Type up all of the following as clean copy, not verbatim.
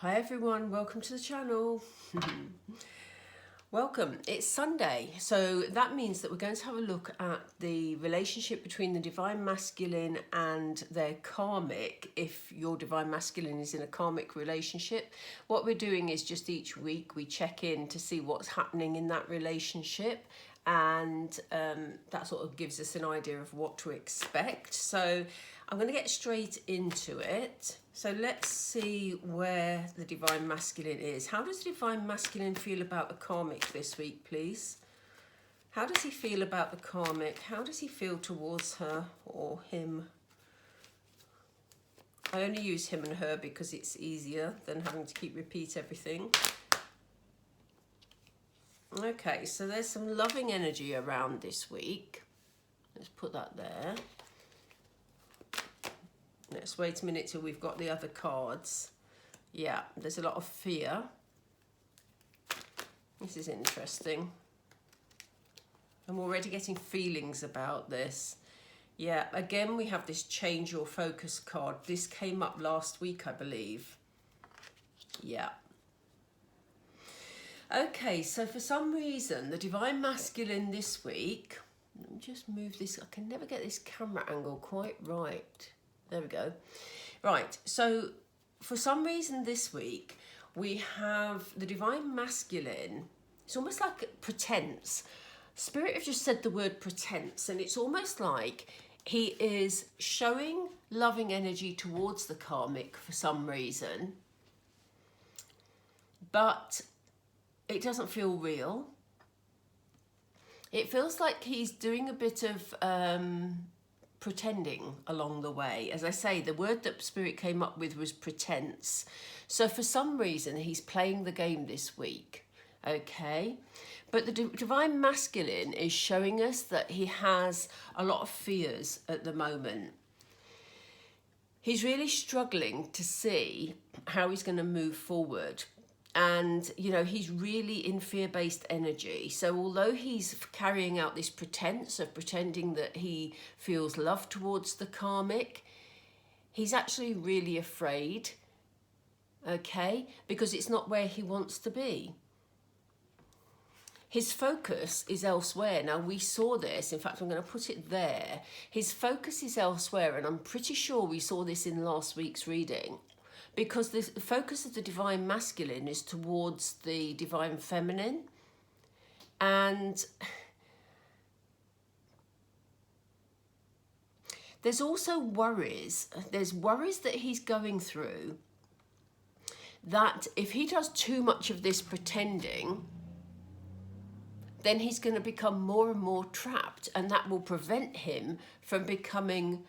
Hi everyone, welcome to the channel. Welcome. It's Sunday, so that means that we're going to have a look at the relationship between the Divine Masculine and their karmic. If your Divine Masculine is in a karmic relationship, what we're doing is just each week we check in to see what's happening in that relationship, and that sort of gives us an idea of what to expect. So I'm going to get straight into it. So let's see where the Divine Masculine is. How does the Divine Masculine feel about the karmic this week, please? How does he feel about the karmic? How does he feel towards her or him? I only use him and her because it's easier than having to repeat everything. Okay, so there's some loving energy around this week. Let's put that there. Let's wait a minute till we've got the other cards. Yeah, there's a lot of fear. This is interesting. I'm already getting feelings about this. Yeah, again, we have this change your focus card. This came up last week, I believe. Yeah. Okay, so for some reason, the Divine Masculine this week, let me just move this. I can never get this camera angle quite right. There we go. Right, so for some reason this week, we have the Divine Masculine. It's almost like pretense. Spirit have just said the word pretense, and it's almost like he is showing loving energy towards the karmic for some reason, but it doesn't feel real. It feels like he's doing a bit of pretending along the way. As I say, the word that Spirit came up with was pretense. So for some reason, he's playing the game this week, okay? But the Divine Masculine is showing us that he has a lot of fears at the moment. He's really struggling to see how he's going to move forward. And, you know, he's really in fear-based energy. So although he's carrying out this pretense of pretending that he feels love towards the karmic, he's actually really afraid, okay? Because it's not where he wants to be. His focus is elsewhere. Now, we saw this. In fact, I'm going to put it there. His focus is elsewhere, and I'm pretty sure we saw this in last week's reading. Because the focus of the Divine Masculine is towards the Divine Feminine. And there's also worries. There's worries that he's going through that if he does too much of this pretending, then he's going to become more and more trapped, and that will prevent him from becoming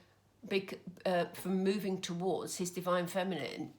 from moving towards his Divine Feminine.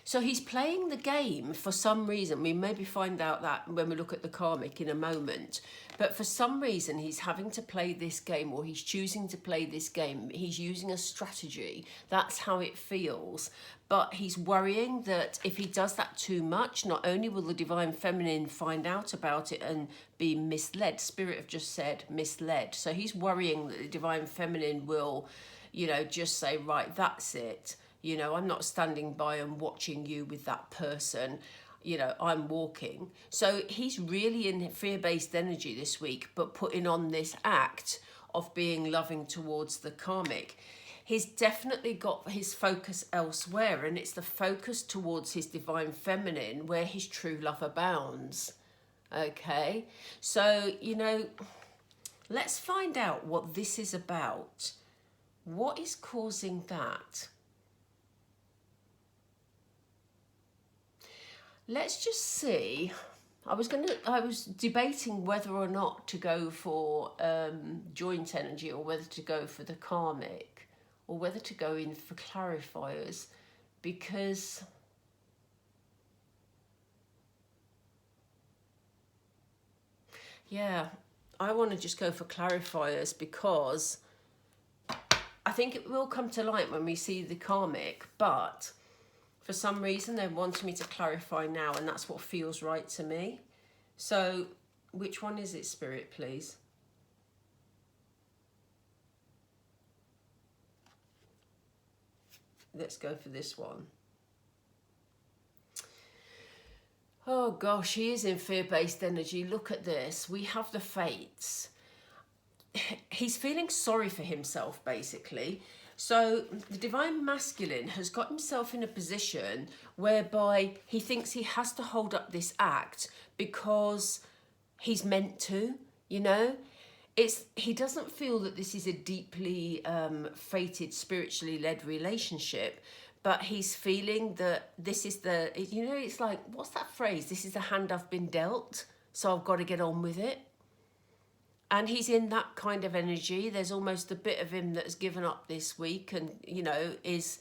So he's playing the game for some reason. We maybe find out that when we look at the karmic in a moment. But for some reason, he's having to play this game, or he's choosing to play this game. He's using a strategy. That's how it feels. But he's worrying that if he does that too much, not only will the Divine Feminine find out about it and be misled. Spirit have just said misled. So he's worrying that the Divine Feminine will, you know, just say, right, that's it. You know, I'm not standing by and watching you with that person. You know, I'm walking. So he's really in fear-based energy this week, but putting on this act of being loving towards the karmic. He's definitely got his focus elsewhere, and it's the focus towards his Divine Feminine where his true love abounds. Okay? So, you know, let's find out what this is about. What is causing that? Let's just see. I was debating whether or not to go for joint energy, or whether to go for the karmic, or whether to go in for clarifiers, because yeah, I want to just go for clarifiers, because I think it will come to light when we see the karmic, but for some reason, they're wanting me to clarify now, and that's what feels right to me. So, which one is it, Spirit, please? Let's go for this one. Oh gosh, he is in fear-based energy. Look at this. We have the fates. He's feeling sorry for himself, basically. So the divine masculine has got himself in a position whereby he thinks he has to hold up this act because he's meant to, you know. He doesn't feel that this is a deeply fated, spiritually led relationship, but he's feeling that this is the, you know, it's like, what's that phrase? This is the hand I've been dealt, so I've got to get on with it. And he's in that kind of energy. There's almost a bit of him that's given up this week and, you know, is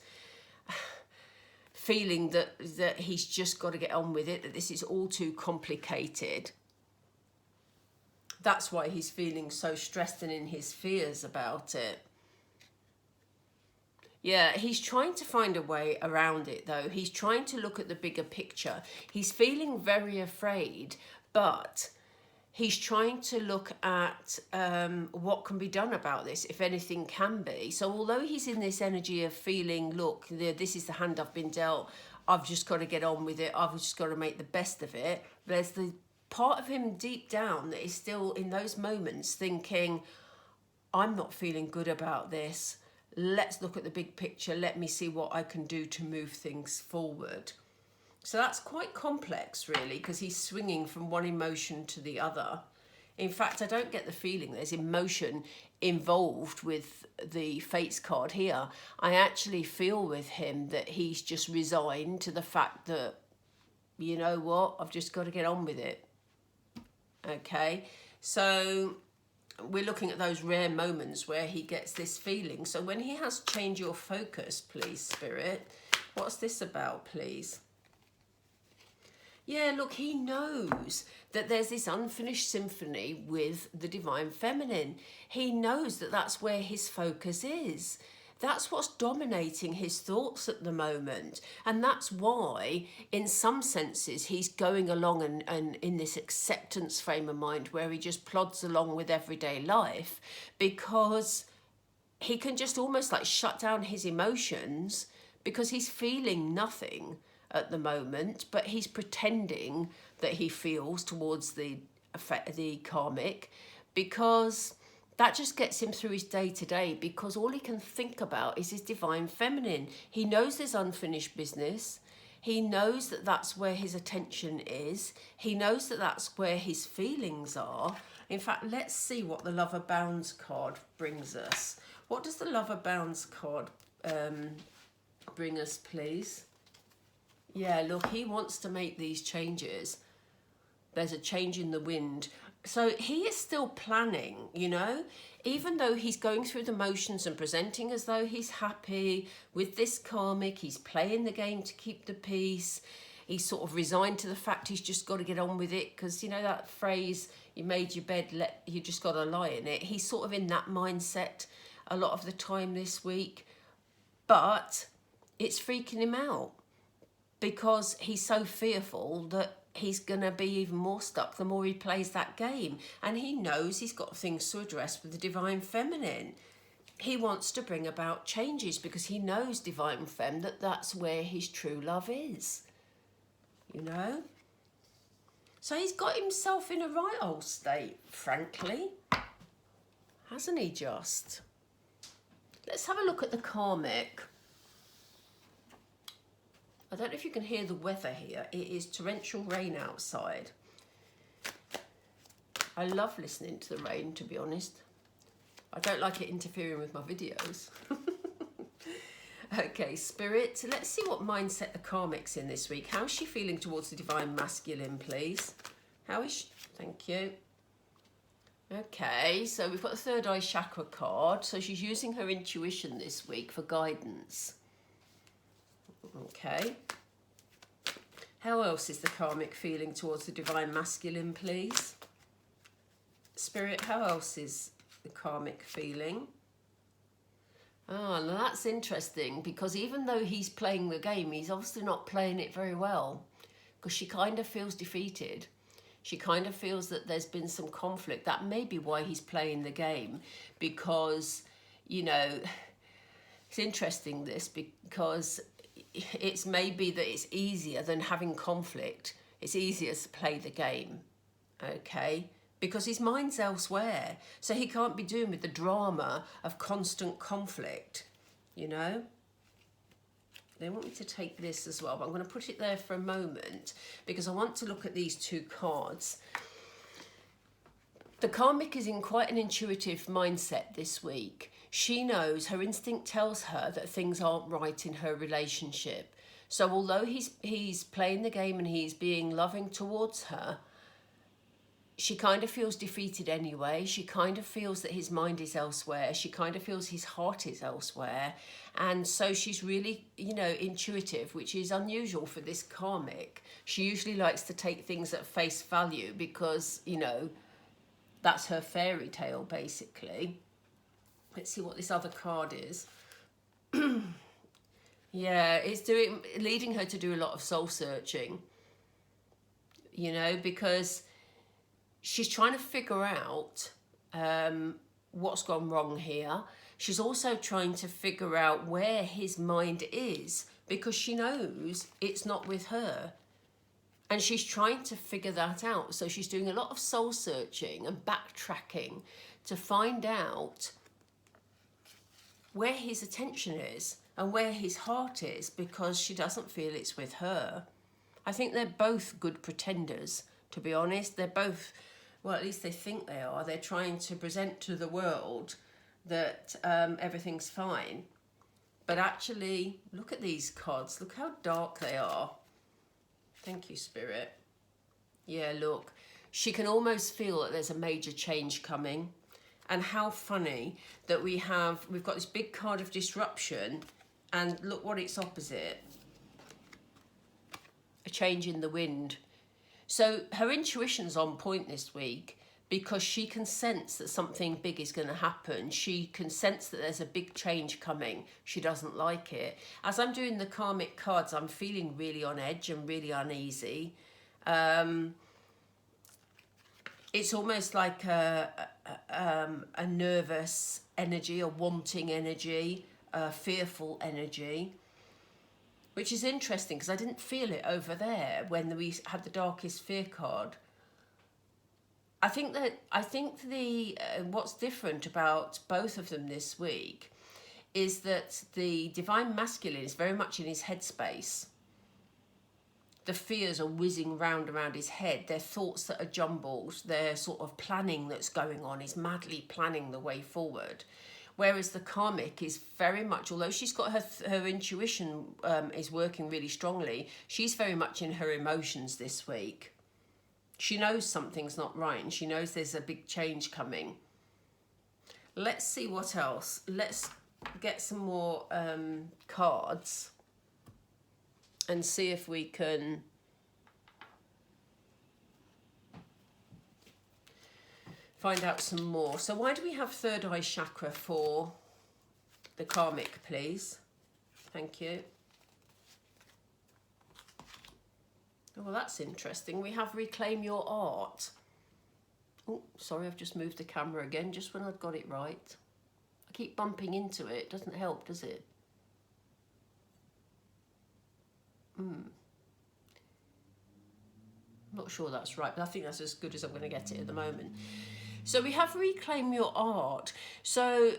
feeling that he's just got to get on with it, that this is all too complicated. That's why he's feeling so stressed and in his fears about it. Yeah, he's trying to find a way around it, though. He's trying to look at the bigger picture. He's feeling very afraid, but he's trying to look at what can be done about this, if anything can be. So although he's in this energy of feeling, look, this is the hand I've been dealt, I've just got to get on with it, I've just got to make the best of it, there's the part of him deep down that is still in those moments thinking, I'm not feeling good about this. Let's look at the big picture. Let me see what I can do to move things forward. So that's quite complex, really, because he's swinging from one emotion to the other. In fact, I don't get the feeling there's emotion involved with the Fates card here. I actually feel with him that he's just resigned to the fact that, you know what, I've just got to get on with it. Okay, so we're looking at those rare moments where he gets this feeling. So when he has change your focus, please, Spirit, what's this about, please? Yeah, look, he knows that there's this unfinished symphony with the divine feminine. He knows that that's where his focus is. That's what's dominating his thoughts at the moment. And that's why, in some senses, he's going along and in this acceptance frame of mind where he just plods along with everyday life, because he can just almost like shut down his emotions because he's feeling nothing at the moment, but he's pretending that he feels towards the karmic, because that just gets him through his day-to-day, because all he can think about is his divine feminine. He knows there's unfinished business. He knows that that's where his attention is. He knows that that's where his feelings are. In fact, let's see what the Lover Bounds card brings us. What does the Lover Bounds card bring us, please? Yeah, look, he wants to make these changes. There's a change in the wind. So he is still planning, you know, even though he's going through the motions and presenting as though he's happy with this karmic, he's playing the game to keep the peace. He's sort of resigned to the fact he's just got to get on with it, because, you know, that phrase, you made your bed, you just got to lie in it. He's sort of in that mindset a lot of the time this week, but it's freaking him out because he's so fearful that he's going to be even more stuck the more he plays that game. And he knows he's got things to address with the divine feminine. He wants to bring about changes because he knows, divine femme, that that's where his true love is, you know. So he's got himself in a right old state, frankly, hasn't he just? Let's have a look at the karmic. I don't know if you can hear the weather here. It is torrential rain outside. I love listening to the rain, to be honest. I don't like it interfering with my videos. Okay, Spirit, let's see what mindset the karmic's in this week. How's she feeling towards the divine masculine, please? How is she? Thank you. Okay, so we've got the third eye chakra card. So she's using her intuition this week for guidance. Okay. How else is the karmic feeling towards the divine masculine, please? Spirit, how else is the karmic feeling? Oh, now that's interesting, because even though he's playing the game, he's obviously not playing it very well, because she kind of feels defeated. She kind of feels that there's been some conflict. That may be why he's playing the game, because, you know, It's interesting this, because it's maybe that it's easier than having conflict. It's easier to play the game, okay? Because his mind's elsewhere. So he can't be doing with the drama of constant conflict, you know? They want me to take this as well, but I'm going to put it there for a moment because I want to look at these two cards. The Karmic is in quite an intuitive mindset this week. She knows, her instinct tells her that things aren't right in her relationship. So although he's playing the game and he's being loving towards her, she kind of feels defeated anyway. She kind of feels that his mind is elsewhere. She kind of feels his heart is elsewhere. And so she's really, you know, intuitive, which is unusual for this Karmic. She usually likes to take things at face value because, you know, that's her fairy tale, basically. Let's see what this other card is. Yeah, it's leading her to do a lot of soul searching, you know, because she's trying to figure out what's gone wrong here. She's also trying to figure out where his mind is because she knows it's not with her. And she's trying to figure that out. So she's doing a lot of soul searching and backtracking to find out where his attention is and where his heart is because she doesn't feel it's with her. I think they're both good pretenders, to be honest. They're both, well, at least they think they are. They're trying to present to the world that everything's fine. But actually, look at these cards. Look how dark they are. Thank you, Spirit. Yeah, look. She can almost feel that there's a major change coming. And how funny that we've got this big card of disruption, and look what it's opposite. A change in the wind. So her intuition's on point this week because she can sense that something big is going to happen. She can sense that there's a big change coming. She doesn't like it. As I'm doing the Karmic cards, I'm feeling really on edge and really uneasy. It's almost like a nervous energy, a wanting energy, a fearful energy, which is interesting because I didn't feel it over there when we had the darkest fear card. I think the what's different about both of them this week is that the divine masculine is very much in his headspace. The fears are whizzing round around his head. They're thoughts that are jumbled. They're sort of planning that's going on. He's madly planning the way forward. Whereas the Karmic is very much, although she's got her intuition is working really strongly, she's very much in her emotions this week. She knows something's not right and she knows there's a big change coming. Let's see what else. Let's get some more cards and see if we can find out some more. So why do we have third eye chakra for the Karmic, please? Thank you. Oh, well, that's interesting. We have reclaim your art. Oh, sorry, I've just moved the camera again, just when I've got it right. I keep bumping into it. Doesn't help, does it? Not sure that's right, but I think that's as good as I'm going to get it at the moment. So we have reclaim your art. So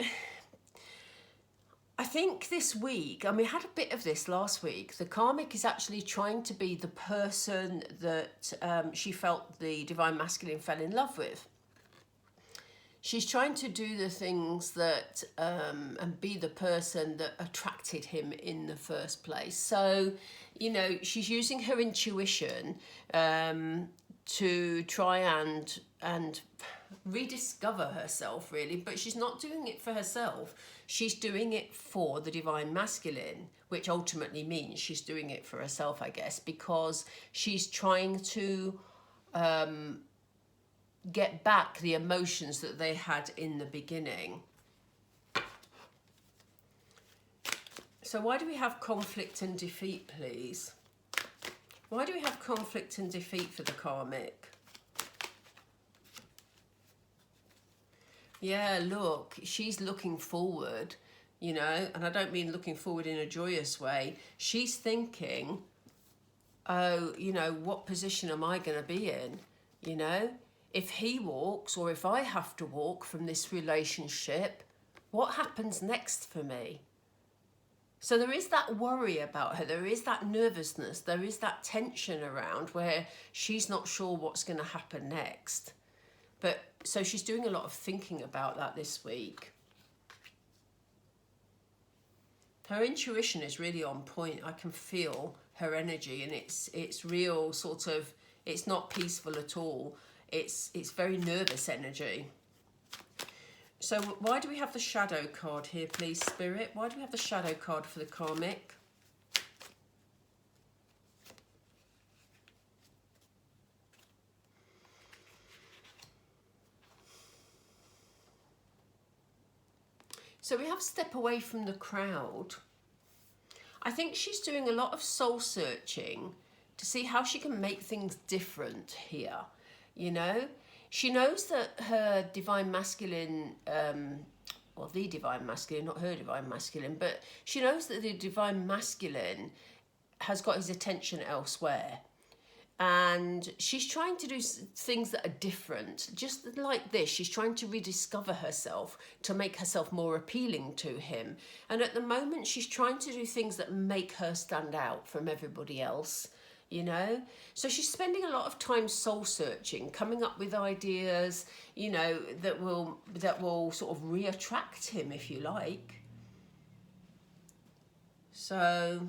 I think this week, and we had a bit of this last week, the Karmic is actually trying to be the person that she felt the divine masculine fell in love with. She's trying to do the things that and be the person that attracted him in the first place. So, you know, she's using her intuition to try and rediscover herself, really, but she's not doing it for herself. She's doing it for the divine masculine, which ultimately means she's doing it for herself, I guess, because she's trying to get back the emotions that they had in the beginning. So why do we have conflict and defeat, please? Why do we have conflict and defeat for the Karmic? Yeah, look, she's looking forward you know, and I don't mean looking forward in a joyous way. She's thinking, oh, you know, what position am I going to be in? You know, if he walks or if I have to walk from this relationship, what happens next for me? So there is that worry about her. There is that nervousness. There is that tension around where she's not sure what's going to happen next. But so she's doing a lot of thinking about that this week. Her intuition is really on point. I can feel her energy, and it's real sort of, it's not peaceful at all. It's very nervous energy. So why do we have the shadow card here, please, Spirit? Why do we have the shadow card for the karmic? So we have step away from the crowd. I think she's doing a lot of soul searching to see how she can make things different here, you know? She knows that her divine masculine, well, the divine masculine, not her divine masculine, but she knows that the divine masculine has got his attention elsewhere. And she's trying to do things that are different. Just like this, she's trying to rediscover herself to make herself more appealing to him. And at the moment, she's trying to do things that make her stand out from everybody else, you know? So she's spending a lot of time soul searching, coming up with ideas, you know, that will sort of re-attract him, if you like. So,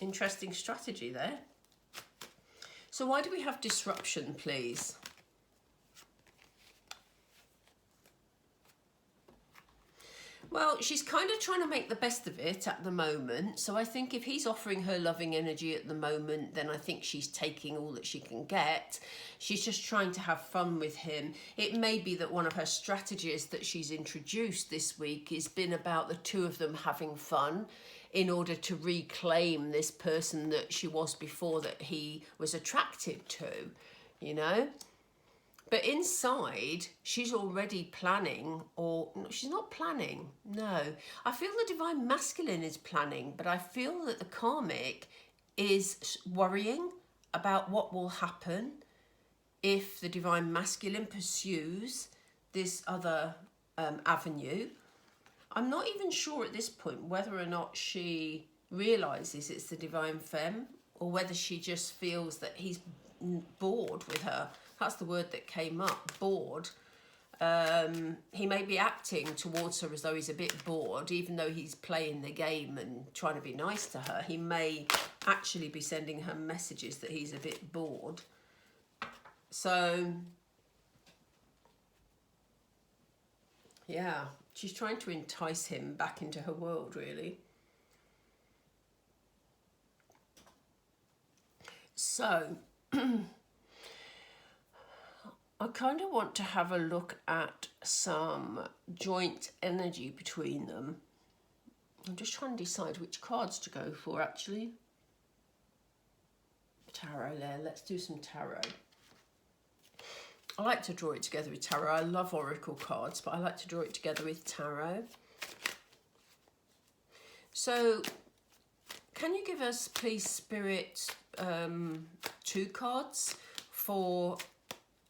interesting strategy there. So why do we have disruption, please? Well, she's kind of trying to make the best of it at the moment. So I think if he's offering her loving energy at the moment, then I think she's taking all that she can get. She's just trying to have fun with him. It may be that one of her strategies that she's introduced this week has been about the two of them having fun, in order to reclaim this person that she was before that he was attracted to, you know? But inside, she's already planning, or she's not planning, no. I feel the divine masculine is planning, but I feel that the karmic is worrying about what will happen if the divine masculine pursues this other avenue. I'm not even sure at this point whether or not she realises it's the divine femme, or whether she just feels that he's bored with her. That's the word that came up, bored. He may be acting towards her as though he's a bit bored, even though he's playing the game and trying to be nice to her. He may actually be sending her messages that he's a bit bored. So, yeah. She's trying to entice him back into her world, really. So, I kind of want to have a look at some joint energy between them. I'm just trying to decide which cards to go for, actually. Tarot there. Let's do some tarot. I like to draw it together with tarot. I love oracle cards, but I like to draw it together with tarot. So, can you give us, please, Spirit, 2 cards for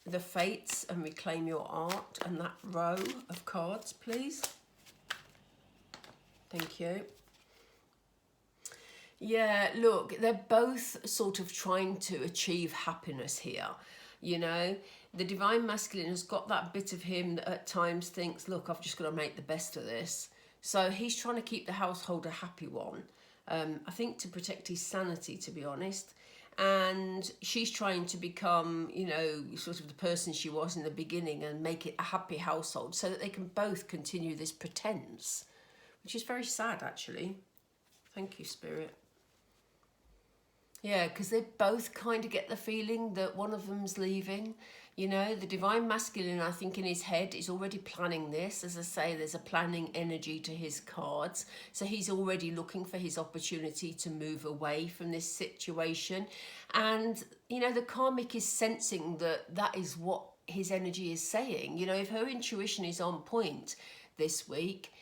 the Fates and Reclaim Your Art, and that row of cards, please? Thank you. Yeah, look, they're both sort of trying to achieve happiness here, you know? The divine masculine has got that bit of him that at times thinks, look, I've just got to make the best of this. So he's trying to keep the household a happy one. I think to protect his sanity, to be honest. And she's trying to become, you know, sort of the person she was in the beginning and make it a happy household so that they can both continue this pretense, which is very sad, actually. Thank you, Spirit. Yeah, because they both kind of get the feeling that one of them's leaving. You know, the divine masculine, I think in his head, is already planning this. As I say, there's a planning energy to his cards. So he's already looking for his opportunity to move away from this situation. And, you know, the karmic is sensing that that is what his energy is saying. You know, if her intuition is on point this week,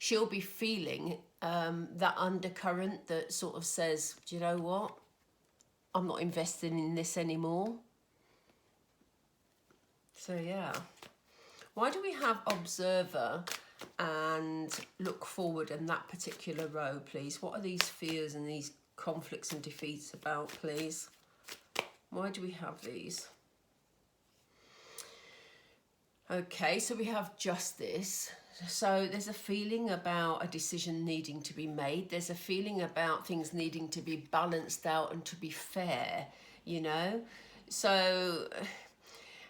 she'll be feeling that undercurrent that sort of says, do you know what? I'm not investing in this anymore. So yeah. Why do we have observer and look forward in that particular row, please? What are these fears and these conflicts and defeats about, please? Why do we have these? Okay, so we have justice. So there's a feeling about a decision needing to be made. There's a feeling about things needing to be balanced out and to be fair, you know? So,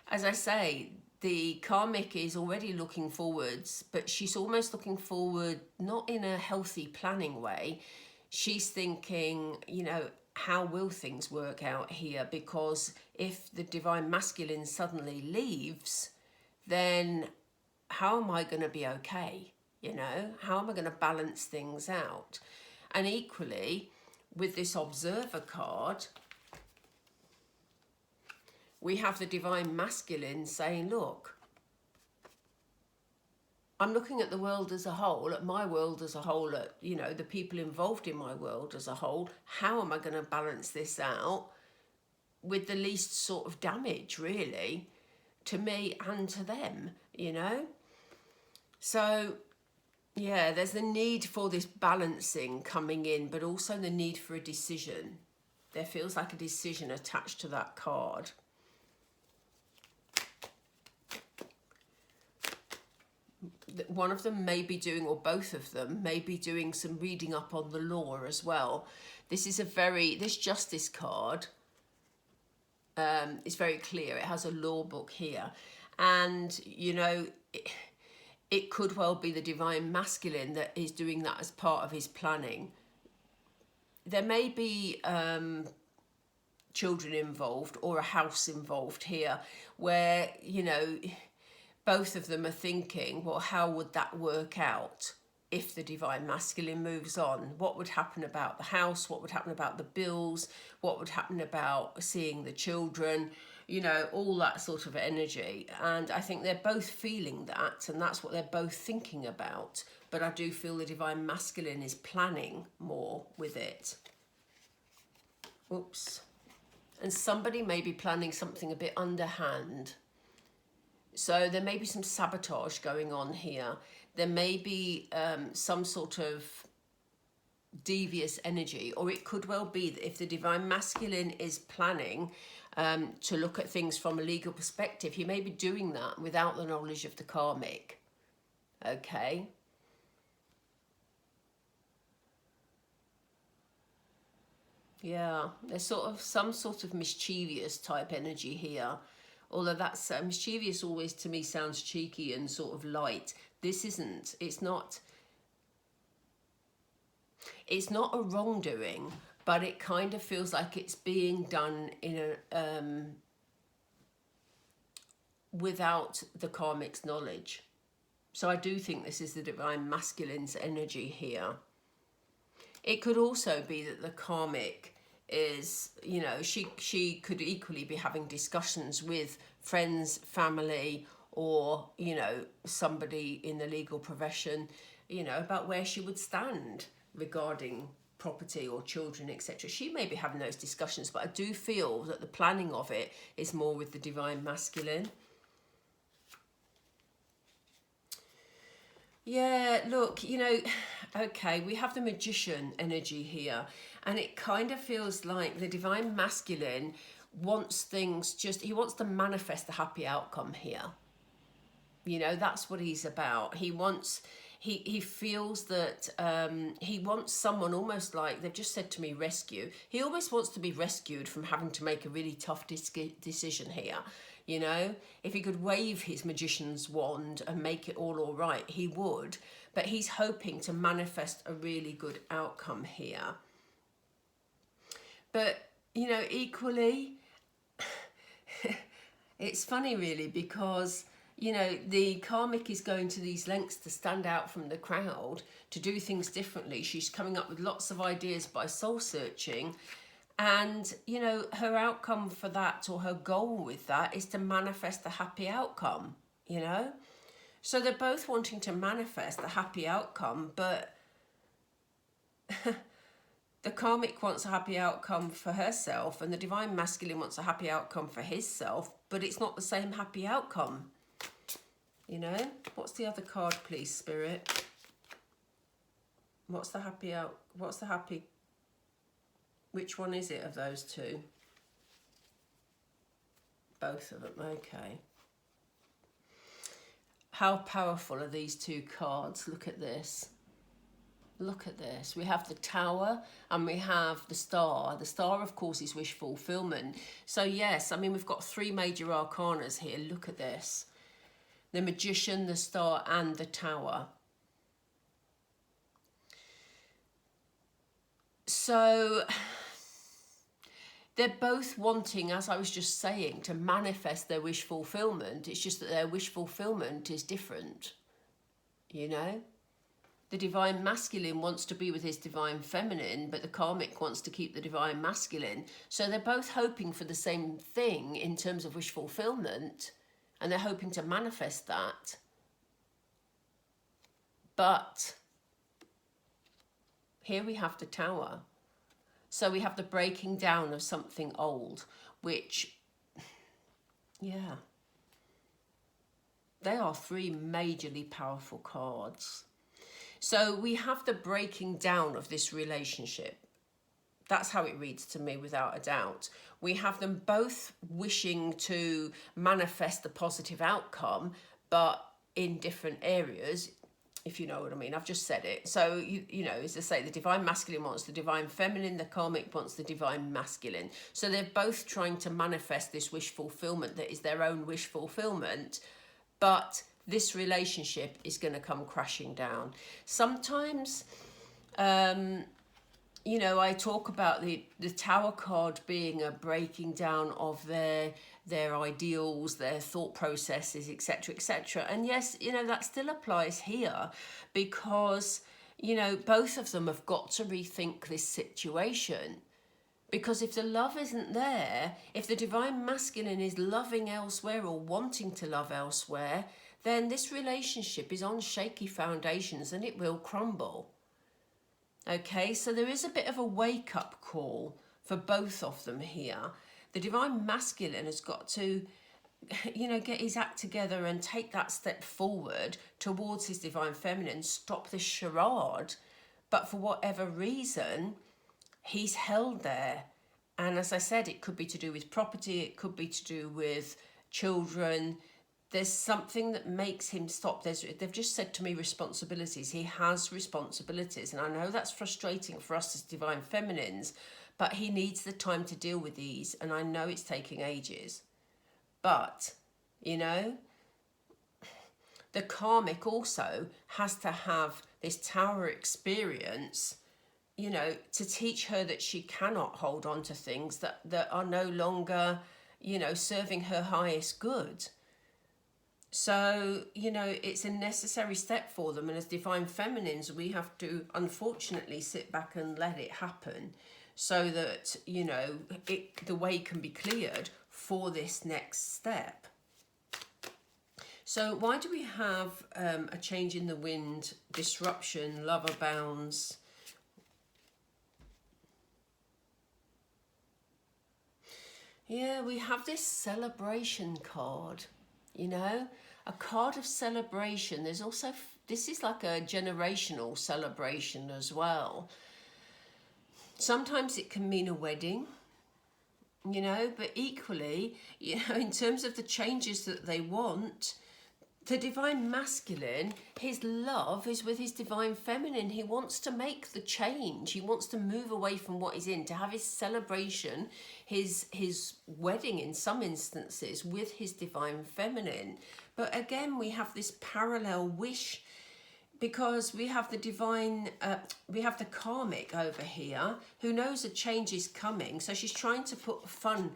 as I say, the karmic is already looking forwards, but she's almost looking forward not in a healthy planning way. She's thinking, you know, how will things work out here? Because if the divine masculine suddenly leaves, then how am I going to be okay? You know, how am I going to balance things out? And equally, with this observer card, we have the divine masculine saying, look, I'm looking at the world as a whole, at my world as a whole, at, you know, the people involved in my world as a whole. How am I going to balance this out with the least sort of damage, really, to me and to them, you know? So, yeah, there's the need for this balancing coming in, but also the need for a decision. There feels like a decision attached to that card. One of them may be doing, or both of them may be doing some reading up on the law as well. This is this justice card is very clear. It has a law book here. And, you know, it could well be the divine masculine that is doing that as part of his planning. There may be children involved or a house involved here where, you know, both of them are thinking, well, how would that work out if the divine masculine moves on? What would happen about the house? What would happen about the bills? What would happen about seeing the children? You know, all that sort of energy. And I think they're both feeling that, and that's what they're both thinking about. But I do feel the divine masculine is planning more with it. Oops. And somebody may be planning something a bit underhand. So there may be some sabotage going on here. There may be some sort of devious energy, or it could well be that if the divine masculine is planning to look at things from a legal perspective, he may be doing that without the knowledge of the karmic. Okay. Yeah, there's sort of some sort of mischievous type energy here. Although that's mischievous always to me sounds cheeky and sort of light. This isn't. It's not a wrongdoing, but it kind of feels like it's being done in a without the karmic's knowledge. So I do think this is the divine masculine's energy here. It could also be that the karmic is, you know, she could equally be having discussions with friends, family, or, you know, somebody in the legal profession, you know, about where she would stand regarding property or children, etc. She may be having those discussions, but I do feel that the planning of it is more with the divine masculine. Yeah, look, you know, okay, we have the magician energy here, and it kind of feels like the divine masculine wants things he wants to manifest a happy outcome here. You know, that's what he's about. He feels that he wants someone almost like, they've just said to me, rescue. He almost wants to be rescued from having to make a really tough decision here. You know, if he could wave his magician's wand and make it all right, he would. But he's hoping to manifest a really good outcome here. But, you know, equally, it's funny really because, you know, the karmic is going to these lengths to stand out from the crowd, to do things differently. She's coming up with lots of ideas by soul searching. And, you know, her outcome for that, or her goal with that, is to manifest a happy outcome, you know. So they're both wanting to manifest the happy outcome, but the karmic wants a happy outcome for herself and the divine masculine wants a happy outcome for his self, but it's not the same happy outcome. You know? What's the other card, please, Spirit? What's the happy, which one is it of those two? Both of them, okay. How powerful are these two cards? Look at this. Look at this. We have the Tower and we have the Star. The Star, of course, is wish fulfillment. So yes, I mean, we've got three major arcanas here. Look at this. The Magician, the Star and the Tower. So they're both wanting, as I was just saying, to manifest their wish fulfillment. It's just that their wish fulfillment is different, you know? The divine masculine wants to be with his divine feminine, but the karmic wants to keep the divine masculine. So they're both hoping for the same thing in terms of wish fulfillment, and they're hoping to manifest that. But here we have the Tower. So we have the breaking down of something old, which, yeah, they are three majorly powerful cards. So we have the breaking down of this relationship. That's how it reads to me, without a doubt. We have them both wishing to manifest the positive outcome, but in different areas, if you know what I mean. I've just said it. So, you know, as I say, the divine masculine wants the divine feminine, the karmic wants the divine masculine. So they're both trying to manifest this wish fulfillment that is their own wish fulfillment, but this relationship is going to come crashing down. Sometimes, you know, I talk about the Tower card being a breaking down of their ideals, their thought processes, etc., etc. And yes, you know, that still applies here because, you know, both of them have got to rethink this situation. Because if the love isn't there, if the divine masculine is loving elsewhere or wanting to love elsewhere, then this relationship is on shaky foundations and it will crumble. Okay, so there is a bit of a wake-up call for both of them here. The divine masculine has got to, you know, get his act together and take that step forward towards his divine feminine, stop this charade. But for whatever reason, he's held there. And as I said, it could be to do with property, it could be to do with children. There's something that makes him stop. They've just said to me responsibilities. He has responsibilities. And I know that's frustrating for us as divine feminines, but he needs the time to deal with these. And I know it's taking ages. But, you know, the karmic also has to have this Tower experience, you know, to teach her that she cannot hold on to things that are no longer, you know, serving her highest good. So, you know, it's a necessary step for them. And as divine feminines, we have to, unfortunately, sit back and let it happen so that, you know, the way can be cleared for this next step. So why do we have a change in the wind, disruption, lover bounds? Yeah, we have this celebration card, you know, a card of celebration. There's also, this is like a generational celebration as well. Sometimes it can mean a wedding, you know, but equally, you know, in terms of the changes that they want, the divine masculine, his love is with his divine feminine. He wants to make the change. He wants to move away from what he's in, to have his celebration, his wedding in some instances with his divine feminine. But again, we have this parallel wish because we have the divine, we have the karmic over here who knows a change is coming. So she's trying to put fun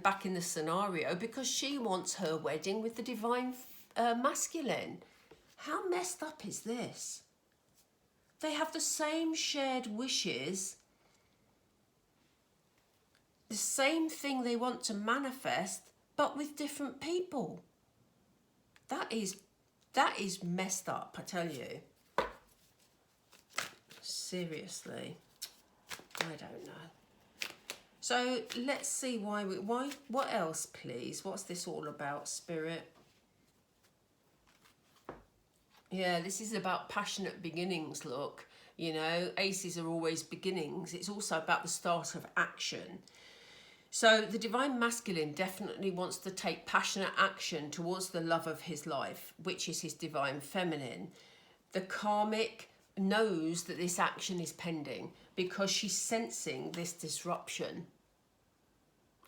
back in the scenario because she wants her wedding with the divine masculine. How messed up is this? They have the same shared wishes, the same thing they want to manifest, but with different people. That is That is messed up, I tell you. Seriously. I don't know. So let's see what else, please? What's this all about, Spirit? Yeah, this is about passionate beginnings, look. You know, aces are always beginnings. It's also about the start of action. So the divine masculine definitely wants to take passionate action towards the love of his life, which is his divine feminine. The karmic knows that this action is pending because she's sensing this disruption.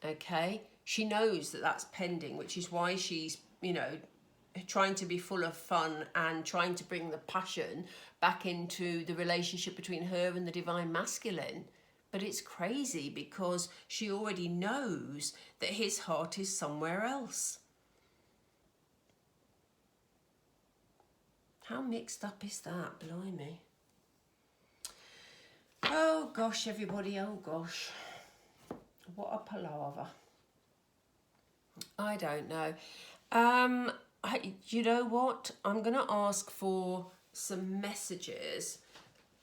Okay? She knows that that's pending, which is why she's, you know, trying to be full of fun and trying to bring the passion back into the relationship between her and the divine masculine. But it's crazy because she already knows that his heart is somewhere else. How mixed up is that? Blimey. Oh gosh, everybody, oh gosh. What a palaver. I don't know. You know what? I'm going to ask for some messages.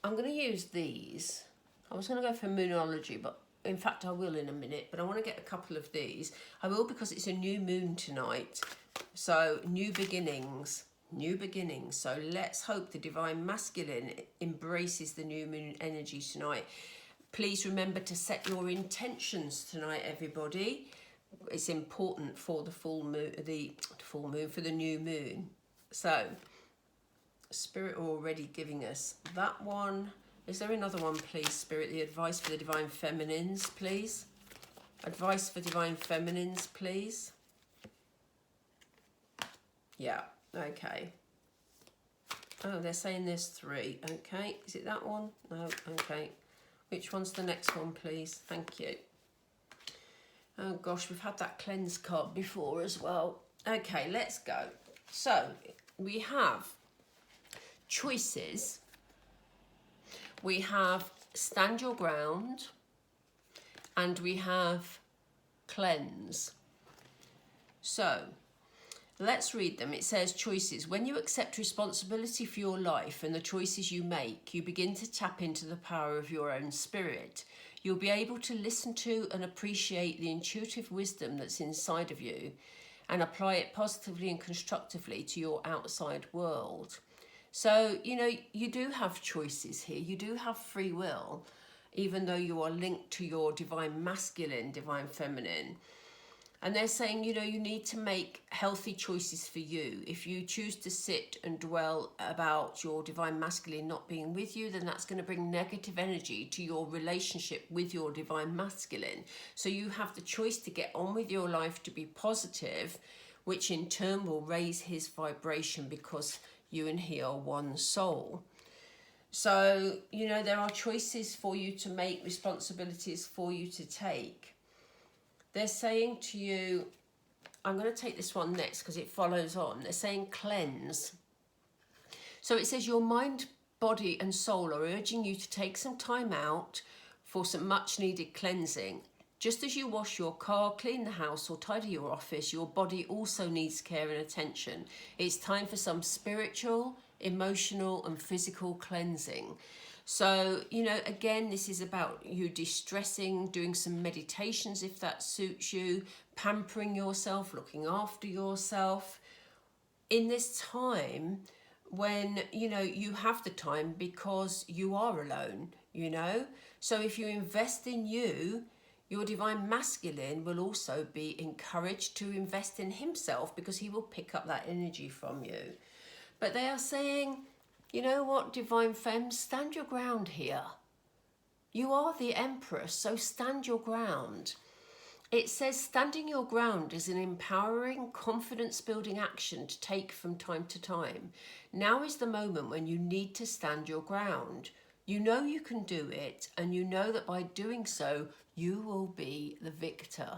I'm going to use these. I was going to go for moonology, but in fact I will in a minute. But I want to get a couple of these. I will because it's a new moon tonight. So new beginnings. New beginnings. So let's hope the divine masculine embraces the new moon energy tonight. Please remember to set your intentions tonight, everybody. It's important for the full moon, for the new moon. So, Spirit are already giving us that one. Is there another one, please, Spirit? The advice for the divine feminines, please. Advice for divine feminines, please. Yeah, okay. Oh, they're saying there's 3. Okay, is it that one? No, okay. Which one's the next one, please? Thank you. Oh gosh, we've had that cleanse card before as well. Okay, let's go. So we have choices. We have stand your ground. And we have cleanse. So let's read them. It says choices. When you accept responsibility for your life and the choices you make, you begin to tap into the power of your own spirit. You'll be able to listen to and appreciate the intuitive wisdom that's inside of you and apply it positively and constructively to your outside world. So, you know, you do have choices here. You do have free will, even though you are linked to your divine masculine, divine feminine. And they're saying, you know, you need to make healthy choices for you. If you choose to sit and dwell about your divine masculine not being with you, then that's going to bring negative energy to your relationship with your divine masculine. So you have the choice to get on with your life, to be positive, which in turn will raise his vibration because you and he are one soul. So, you know, there are choices for you to make, responsibilities for you to take. They're saying to you, I'm going to take this one next because it follows on. They're saying cleanse. So it says your mind, body and soul are urging you to take some time out for some much needed cleansing. Just as you wash your car, clean the house or tidy your office, your body also needs care and attention. It's time for some spiritual, emotional and physical cleansing. So, you know, again, this is about you distressing, doing some meditations if that suits you, pampering yourself, looking after yourself in this time when, you know, you have the time because you are alone, you know. So if you invest in you, your divine masculine will also be encouraged to invest in himself because he will pick up that energy from you. But they are saying, you know what, divine femmes, stand your ground here. You are the empress, so stand your ground. It says standing your ground is an empowering, confidence-building action to take from time to time. Now is the moment when you need to stand your ground. You know you can do it, and you know that by doing so, you will be the victor.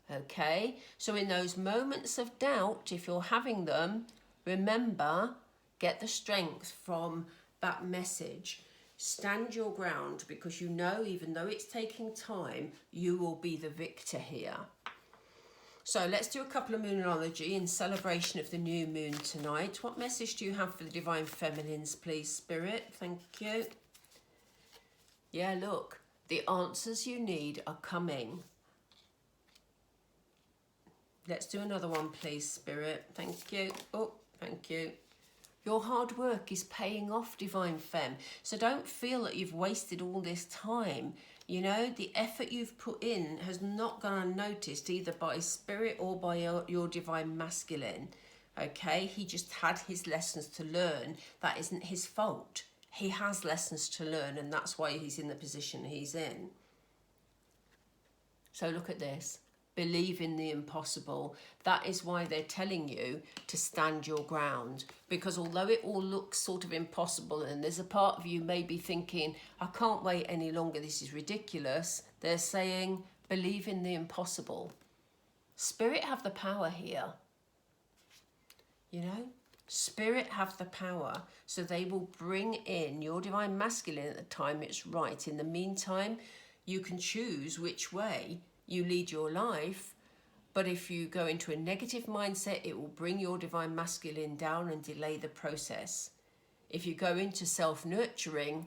Okay? So in those moments of doubt, if you're having them, remember, get the strength from that message. Stand your ground because you know, even though it's taking time, you will be the victor here. So let's do a couple of moonology in celebration of the new moon tonight. What message do you have for the Divine Feminines, please, Spirit? Thank you. Yeah, look, the answers you need are coming. Let's do another one, please, Spirit. Thank you. Oh, thank you. Your hard work is paying off, Divine Femme. So don't feel that you've wasted all this time. You know, the effort you've put in has not gone unnoticed either by Spirit or by your Divine Masculine. Okay, he just had his lessons to learn. That isn't his fault. He has lessons to learn, and that's why he's in the position he's in. So look at this. Believe in the impossible. That is why they're telling you to stand your ground. Because although it all looks sort of impossible, and there's a part of you maybe thinking, I can't wait any longer, this is ridiculous, they're saying, believe in the impossible. Spirit have the power here. You know? Spirit have the power. So they will bring in your Divine Masculine at the time it's right. In the meantime, you can choose which way you lead your life, but if you go into a negative mindset, it will bring your Divine Masculine down and delay the process. If you go into self-nurturing,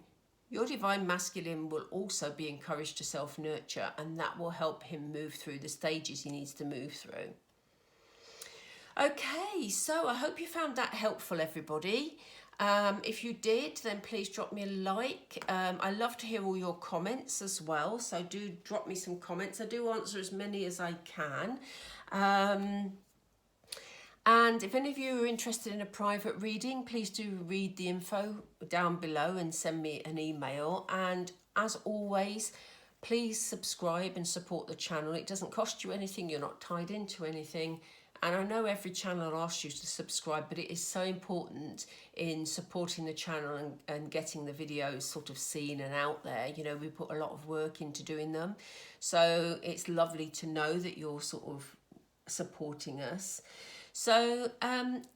your Divine Masculine will also be encouraged to self-nurture, and that will help him move through the stages he needs to move through. Okay, so I hope you found that helpful, everybody. If you did, then please drop me a like. I love to hear all your comments as well, so do drop me some comments. I do answer as many as I can. And if any of you are interested in a private reading, please do read the info down below and send me an email. And as always, please subscribe and support the channel. It doesn't cost you anything, you're not tied into anything. And I know every channel asks you to subscribe, but it is so important in supporting the channel and getting the videos sort of seen and out there. You know, we put a lot of work into doing them. So it's lovely to know that you're sort of supporting us. So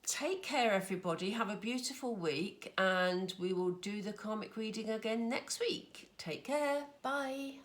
take care, everybody. Have a beautiful week, and we will do the karmic reading again next week. Take care. Bye.